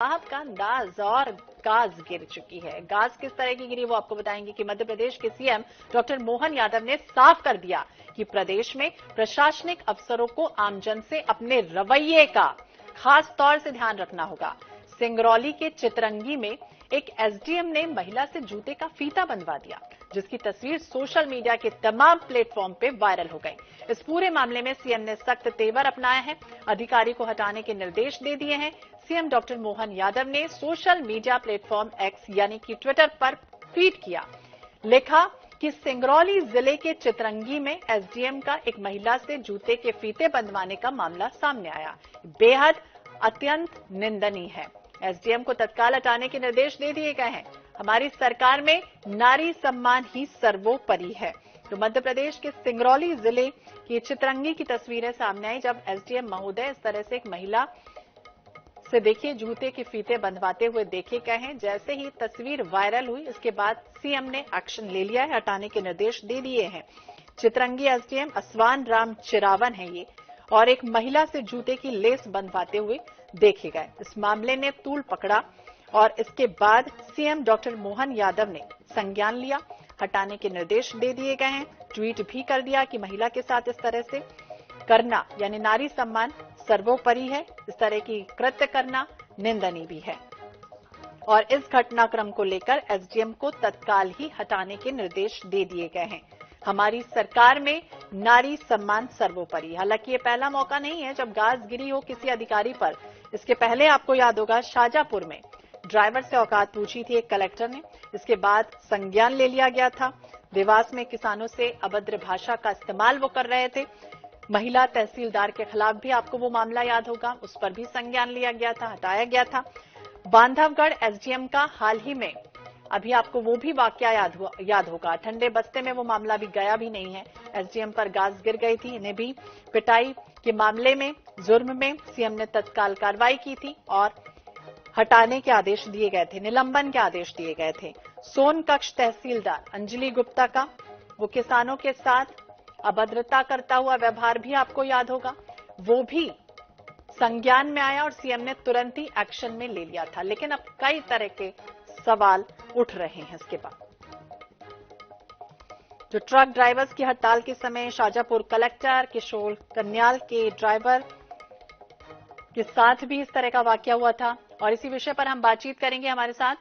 साहब का अंदाज और गाज गिर चुकी है। गाज किस तरह की गिरी वो आपको बताएंगे कि मध्य प्रदेश के सीएम डॉक्टर मोहन यादव ने साफ कर दिया कि प्रदेश में प्रशासनिक अफसरों को आमजन से अपने रवैये का खास तौर से ध्यान रखना होगा। सिंगरौली के चितरंगी में एक एसडीएम ने महिला से जूते का फीता बंधवा दिया, जिसकी तस्वीर सोशल मीडिया के तमाम प्लेटफॉर्म पे वायरल हो गई। इस पूरे मामले में सीएम ने सख्त तेवर अपनाया है, अधिकारी को हटाने के निर्देश दे दिए हैं। सीएम डॉक्टर मोहन यादव ने सोशल मीडिया प्लेटफॉर्म एक्स यानी कि ट्विटर पर ट्वीट किया, लिखा कि सिंगरौली जिले के चितरंगी में एसडीएम का एक महिला से जूते के फीते बंधवाने का मामला सामने आया, बेहद अत्यंत निंदनीय है। एसडीएम को तत्काल हटाने के निर्देश दे दिए गए हैं। हमारी सरकार में नारी सम्मान ही सर्वोपरि है। तो मध्य प्रदेश के सिंगरौली जिले की चितरंगी की तस्वीरें सामने आई, जब एसडीएम महोदय इस तरह से एक महिला से देखिए जूते के फीते बंधवाते हुए देखे गए हैं। जैसे ही तस्वीर वायरल हुई, इसके बाद सीएम ने एक्शन ले लिया है, हटाने के निर्देश दे दिए हैं। चितरंगी एसडीएम असवान राम चिरावन है ये, और एक महिला से जूते की लेस बंधवाते हुए देखे गए। इस मामले ने तूल पकड़ा और इसके बाद सीएम डॉक्टर मोहन यादव ने संज्ञान लिया, हटाने के निर्देश दे दिए गए हैं। ट्वीट भी कर दिया कि महिला के साथ इस तरह से करना यानी नारी सम्मान सर्वोपरि है, इस तरह की कृत्य करना निंदनीय भी है। और इस घटनाक्रम को लेकर एसडीएम को तत्काल ही हटाने के निर्देश दे दिए गए हैं। हमारी सरकार में नारी सम्मान सर्वोपरि। हालांकि ये पहला मौका नहीं है जब गाज गिरी हो किसी अधिकारी पर। इसके पहले आपको याद होगा शाजापुर में ड्राइवर से औकात पूछी थी एक कलेक्टर ने, इसके बाद संज्ञान ले लिया गया था। देवास में किसानों से अभद्र भाषा का इस्तेमाल वो कर रहे थे। महिला तहसीलदार के खिलाफ भी आपको वो मामला याद होगा, उस पर भी संज्ञान लिया गया था, हटाया गया था। बांधवगढ़ एसडीएम का हाल ही में अभी आपको वो भी वाकया याद होगा। ठंडे बस्ते में वो मामला भी गया भी नहीं है, एसडीएम पर गाज गिर गई थी। इन्हें भी पिटाई के मामले में जुर्म में सीएम ने तत्काल कार्रवाई की थी और हटाने के आदेश दिए गए थे, निलंबन के आदेश दिए गए थे। सोनकक्ष तहसीलदार अंजलि गुप्ता का वो किसानों के साथ अभद्रता करता हुआ व्यवहार भी आपको याद होगा, वो भी संज्ञान में आया और सीएम ने तुरंत ही एक्शन में ले लिया था। लेकिन अब कई तरह के सवाल उठ रहे हैं इसके बाद। जो ट्रक ड्राइवर्स की हड़ताल के समय शाजापुर कलेक्टर किशोर कन्याल के ड्राइवर के साथ भी इस तरह का वाकया हुआ था, और इसी विषय पर हम बातचीत करेंगे। हमारे साथ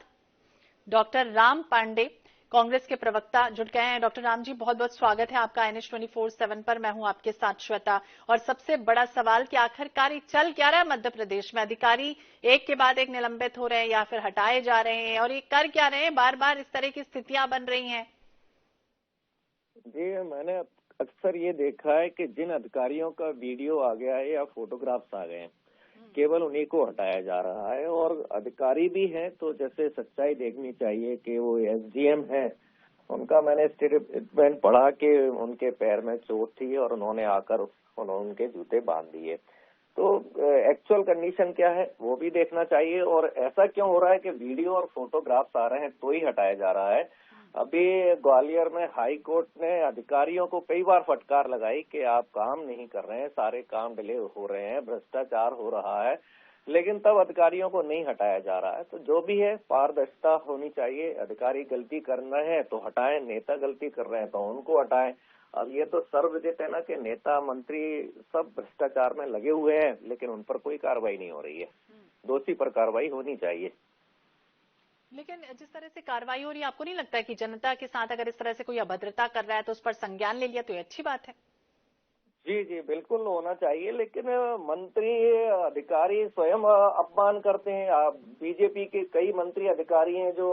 डॉक्टर राम पांडे कांग्रेस के प्रवक्ता जुड़ गए हैं। डॉक्टर राम जी, बहुत बहुत स्वागत है आपका NH 24/7 पर। मैं हूं आपके साथ श्वेता। और सबसे बड़ा सवाल कि आखिरकार ये चल क्या रहा है मध्य प्रदेश में? अधिकारी एक के बाद एक निलंबित हो रहे हैं या फिर हटाए जा रहे हैं, और ये कर क्या रहे हैं? बार बार इस तरह की स्थितियां बन रही हैं। जी, मैंने अक्सर ये देखा है कि जिन अधिकारियों का वीडियो आ गया है या फोटोग्राफ्स आ गए हैं, केवल उन्हीं को हटाया जा रहा है। और अधिकारी भी हैं तो जैसे सच्चाई देखनी चाहिए कि वो एसडीएम है, उनका मैंने स्टेटमेंट पढ़ा कि उनके पैर में चोट थी और उन्होंने आकर उनके जूते बांध दिए। तो एक्चुअल कंडीशन क्या है वो भी देखना चाहिए। और ऐसा क्यों हो रहा है कि वीडियो और फोटोग्राफ्स आ रहे हैं तो ही हटाया जा रहा है? अभी ग्वालियर में हाई कोर्ट ने अधिकारियों को कई बार फटकार लगाई कि आप काम नहीं कर रहे हैं, सारे काम डिले हो रहे हैं, भ्रष्टाचार हो रहा है, लेकिन तब अधिकारियों को नहीं हटाया जा रहा है। तो जो भी है पारदर्शिता होनी चाहिए। अधिकारी गलती कर रहे हैं तो हटाएं, नेता गलती कर रहे हैं तो उनको हटाएं। अब ये तो सर्वविदित है ना कि नेता मंत्री सब भ्रष्टाचार में लगे हुए हैं, लेकिन उन पर कोई कार्रवाई नहीं हो रही है। दोषी पर कार्रवाई होनी चाहिए। लेकिन जिस तरह से कार्रवाई हो रही है, आपको नहीं लगता है कि जनता के साथ अगर इस तरह से कोई अभद्रता कर रहा है तो उस पर संज्ञान ले लिया तो ये अच्छी बात है? जी जी, बिल्कुल होना चाहिए। लेकिन मंत्री अधिकारी स्वयं अपमान करते हैं। बीजेपी के कई मंत्री अधिकारी हैं जो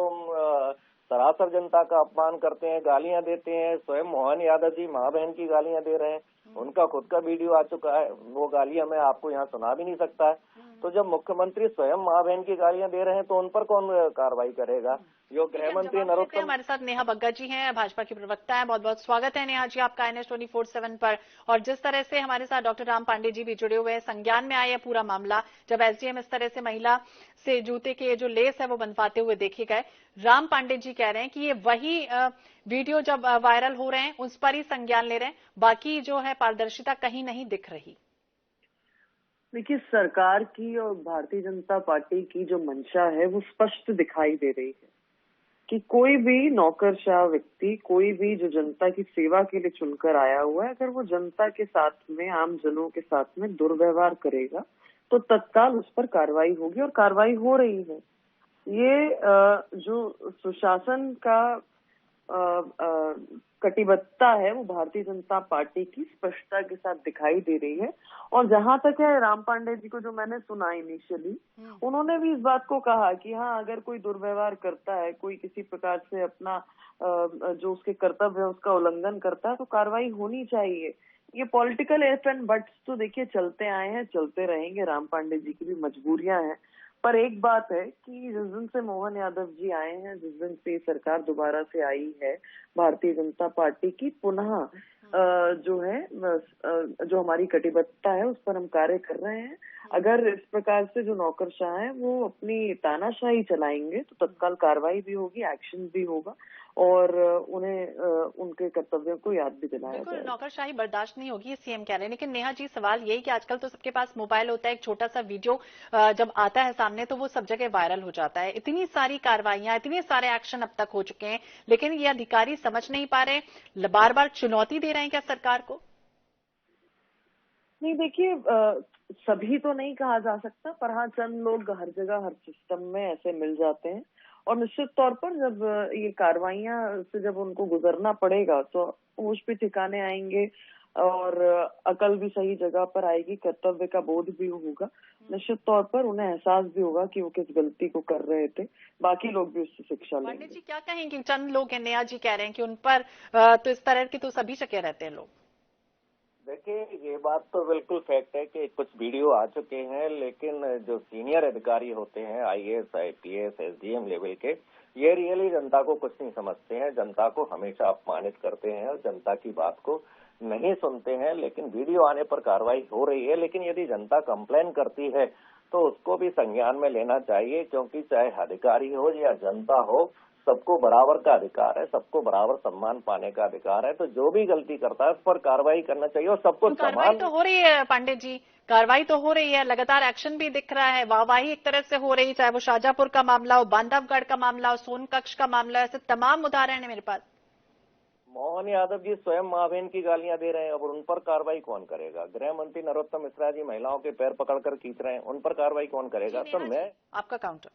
सरासर जनता का अपमान करते हैं, गालियां देते हैं। स्वयं मोहन यादव जी माँ बहन की गालियां दे रहे हैं, उनका खुद का वीडियो आ चुका है, वो गालियां मैं आपको यहाँ सुना भी नहीं सकता है। तो जब मुख्यमंत्री स्वयं माँ बहन की गालियां दे रहे हैं तो उन पर कौन कार्रवाई करेगा? जो गृह मंत्री नरोत्तम। हमारे साथ नेहा बग्गा जी हैं, भाजपा की प्रवक्ता है। बहुत बहुत स्वागत है नेहा जी आपका NH 24/7 पर। और जिस तरह से हमारे साथ डॉक्टर राम पांडे जी भी जुड़े हुए हैं, संज्ञान में आया पूरा मामला जब एसडीएम इस तरह से महिला से जूते के जो लेस है वो बंधवाते हुए देखे गए। राम पांडे जी कह रहे हैं कि ये वही वीडियो जब वायरल हो रहे हैं उस पर ही संज्ञान ले रहे हैं, बाकी जो है पारदर्शिता कहीं नहीं दिख रही। देखिए, सरकार की और भारतीय जनता पार्टी की जो मंशा है वो स्पष्ट दिखाई दे रही है कि कोई भी नौकरशाह व्यक्ति, कोई भी जो जनता की सेवा के लिए चुनकर आया हुआ है, अगर वो जनता के साथ में, आम जनों के साथ में दुर्व्यवहार करेगा तो तत्काल उस पर कार्रवाई होगी और कार्रवाई हो रही है। ये जो सुशासन का कटिबद्धता है वो भारतीय जनता पार्टी की स्पष्टता के साथ दिखाई दे रही है। और जहां तक है राम पांडे जी को जो मैंने सुना इनिशियली, उन्होंने भी इस बात को कहा कि हाँ, अगर कोई दुर्व्यवहार करता है, कोई किसी प्रकार से अपना जो उसके कर्तव्य है उसका उल्लंघन करता है तो कार्रवाई होनी चाहिए। ये पॉलिटिकल इफ एंड बट्स तो देखिए चलते आए हैं, चलते रहेंगे। राम पांडे जी की भी मजबूरियां हैं, पर एक बात है कि जिस दिन से मोहन यादव जी आए हैं, जिस दिन से सरकार दोबारा से आई है भारतीय जनता पार्टी की, पुनः जो है जो हमारी कटिबद्धता है उस पर हम कार्य कर रहे हैं। अगर इस प्रकार से जो नौकरशाह हैं वो अपनी तानाशाही चलाएंगे तो तत्काल कार्रवाई भी होगी, एक्शन भी होगा और उन्हें उनके कर्तव्यों को याद भी दिलाया बिल्कुल, जाएगा। नौकरशाही बर्दाश्त नहीं होगी, ये सीएम कह रहे हैं। लेकिन नेहा जी, सवाल यही कि आजकल तो सबके पास मोबाइल होता है, एक छोटा सा वीडियो जब आता है सामने तो वो सब जगह वायरल हो जाता है। इतनी सारी कार्रवाइयां, इतने सारे एक्शन अब तक हो चुके हैं, लेकिन ये अधिकारी समझ नहीं पा रहे, बार बार चुनौती दे रहे हैं क्या सरकार को? नहीं, देखिए, सभी तो नहीं कहा जा सकता, पर हाँ, चंद लोग हर जगह, हर सिस्टम में ऐसे मिल जाते हैं और निश्चित तौर पर जब ये कार्रवाइयां से जब उनको गुजरना पड़ेगा तो होश भी ठिकाने आएंगे और अकल भी सही जगह पर आएगी, कर्तव्य का बोध भी होगा। निश्चित तौर पर उन्हें एहसास भी होगा कि वो किस गलती को कर रहे थे, बाकी लोग भी उससे शिक्षा लेंगे। पंडित जी क्या कहेंगे? चंद लोग हैं, नेहा जी कह रहे हैं कि उन पर तो इस तरह की तो सभी जगह रहते हैं लोग। देखिए, ये बात तो बिल्कुल फैक्ट है कि कुछ वीडियो आ चुके हैं, लेकिन जो सीनियर अधिकारी होते हैं, आईएएस, आईपीएस, एसडीएम लेवल के, ये रियली जनता को कुछ नहीं समझते हैं, जनता को हमेशा अपमानित करते हैं और जनता की बात को नहीं सुनते हैं। लेकिन वीडियो आने पर कार्रवाई हो रही है, लेकिन यदि जनता कंप्लेन करती है तो उसको भी संज्ञान में लेना चाहिए, क्योंकि चाहे अधिकारी हो या जनता हो, सबको बराबर का अधिकार है, सबको बराबर सम्मान पाने का अधिकार है। तो जो भी गलती करता है उस पर कार्रवाई करना चाहिए और सबको तो कार्रवाई तो हो रही है पांडे जी, कार्रवाई तो हो रही है, लगातार एक्शन भी दिख रहा है, वाहवाही एक तरह से हो रही है, चाहे वो शाहजहांपुर का मामला हो, बांधवगढ़ का मामला हो, सोनकक्ष का मामला, ऐसे तमाम उदाहरण है मेरे पास। मोहन यादव जी स्वयं माँ बहन की गालियां दे रहे हैं, अब उन पर कार्रवाई कौन करेगा? गृह मंत्री नरोत्तम मिश्रा जी महिलाओं के पैर पकड़कर खींच रहे हैं, उन पर कार्रवाई कौन करेगा? तो मैं आपका काउंटर।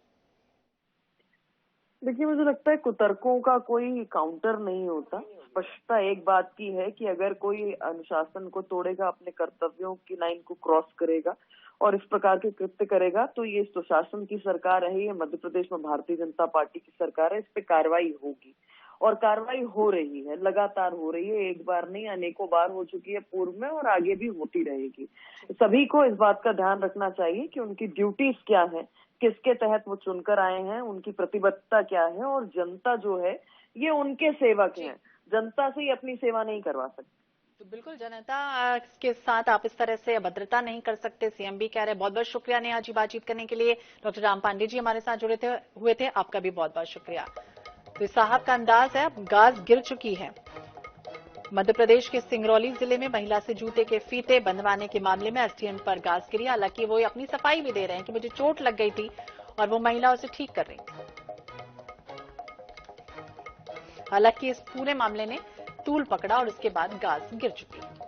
देखिए, मुझे लगता है कुतर्कों का कोई काउंटर नहीं होता। स्पष्टता एक बात की है कि अगर कोई अनुशासन को तोड़ेगा, अपने कर्तव्यों की लाइन को क्रॉस करेगा और इस प्रकार के कृत्य करेगा तो ये सुशासन की सरकार है, ये मध्य प्रदेश में भारतीय जनता पार्टी की सरकार है, इस पे कार्रवाई होगी और कार्रवाई हो रही है, लगातार हो रही है। एक बार नहीं, अनेकों बार हो चुकी है पूर्व में और आगे भी होती रहेगी। सभी को इस बात का ध्यान रखना चाहिए कि उनकी ड्यूटीज क्या है, किसके तहत वो चुनकर आए हैं, उनकी प्रतिबद्धता क्या है और जनता जो है ये उनके सेवक हैं, जनता से ही अपनी सेवा नहीं करवा सकते। तो बिल्कुल जनता के साथ आप इस तरह से अभद्रता नहीं कर सकते, सीएम भी कह रहे हैं। बहुत बहुत शुक्रिया नेहा जी बातचीत करने के लिए। डॉक्टर राम पांडे जी हमारे साथ जुड़े हुए थे, आपका भी बहुत बहुत शुक्रिया। तो साहब का अंदाज है, अब गाज गिर चुकी है। मध्य प्रदेश के सिंगरौली जिले में महिला से जूते के फीते बंधवाने के मामले में एसडीएम पर गाज गिरी। हालांकि वो अपनी सफाई भी दे रहे हैं कि मुझे चोट लग गई थी और वो महिला उसे ठीक कर रही थी। हालांकि इस पूरे मामले ने तूल पकड़ा और उसके बाद गाज गिर चुकी है।